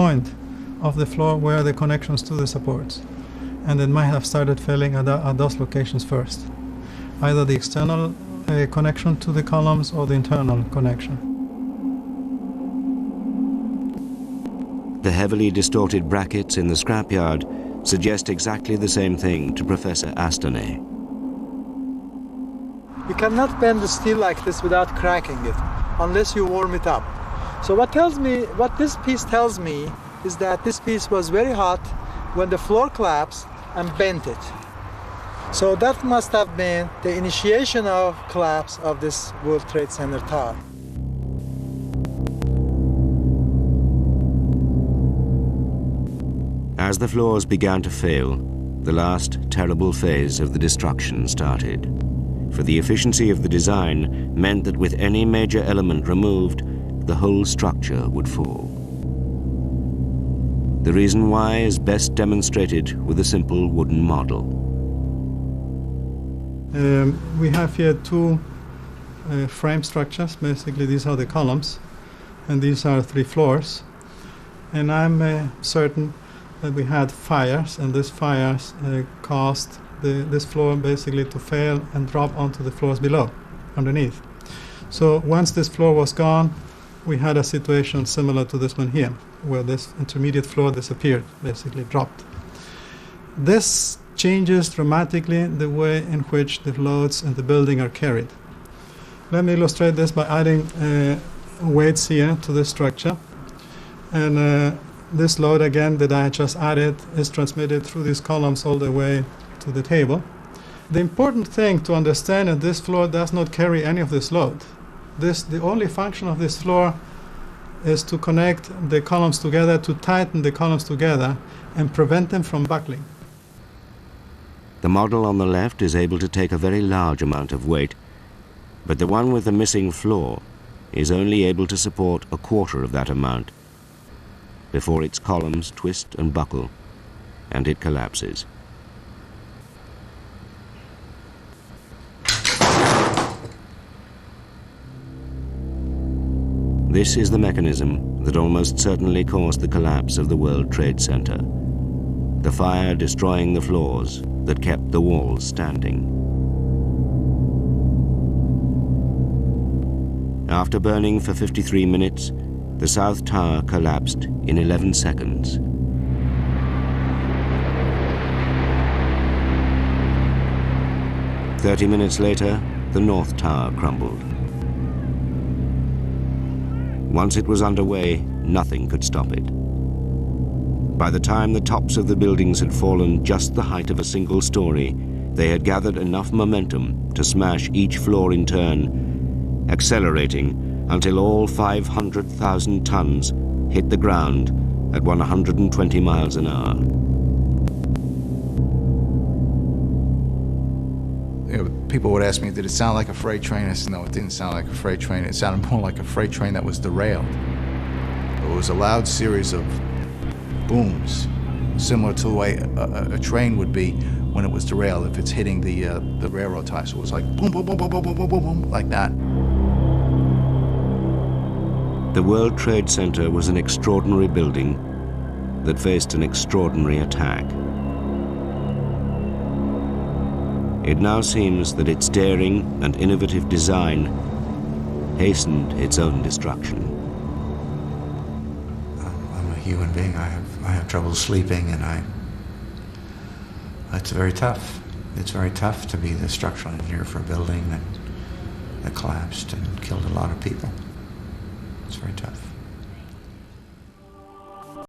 point of the floor were the connections to the supports. And it might have started failing at those locations first. Either the external connection to the columns or the internal connection. The heavily distorted brackets in the scrapyard suggest exactly the same thing to Professor Astone. You cannot bend the steel like this without cracking it, unless you warm it up. So what this piece tells me is that this piece was very hot when the floor collapsed and bent it. So that must have been the initiation of collapse of this World Trade Center tower. As the floors began to fail, the last terrible phase of the destruction started. For the efficiency of the design meant that with any major element removed, the whole structure would fall. The reason why is best demonstrated with a simple wooden model. We have here two frame structures. Basically, these are the columns, and these are 3 floors. And I'm certain that we had fires, and these fires caused this floor basically to fail and drop onto the floors below, underneath. So once this floor was gone, we had a situation similar to this one here, where this intermediate floor disappeared, basically dropped. This changes dramatically the way in which the loads in the building are carried. Let me illustrate this by adding weights here to this structure. And this load again that I just added is transmitted through these columns all the way to the table. The important thing to understand is this floor does not carry any of this load. The only function of this floor is to connect the columns together, to tighten the columns together and prevent them from buckling. The model on the left is able to take a very large amount of weight, but the one with the missing floor is only able to support a quarter of that amount before its columns twist and buckle and it collapses. This is the mechanism that almost certainly caused the collapse of the World Trade Center. The fire destroying the floors that kept the walls standing. After burning for 53 minutes, the South Tower collapsed in 11 seconds. "30 minutes later, the North Tower crumbled. Once it was underway, nothing could stop it. By the time the tops of the buildings had fallen just the height of a single story, they had gathered enough momentum to smash each floor in turn, accelerating until all 500,000 tons hit the ground at 120 miles an hour. People would ask me, did it sound like a freight train? I said, no, it didn't sound like a freight train. It sounded more like a freight train that was derailed. It was a loud series of booms, similar to the way a train would be when it was derailed, if it's hitting the railroad ties. So it was like boom, boom, boom, boom, boom, boom, boom, boom, boom, like that. The World Trade Center was an extraordinary building that faced an extraordinary attack. It now seems that its daring and innovative design hastened its own destruction. I'm a human being. I have trouble sleeping, and it's very tough. It's very tough to be the structural engineer for a building that collapsed and killed a lot of people. It's very tough.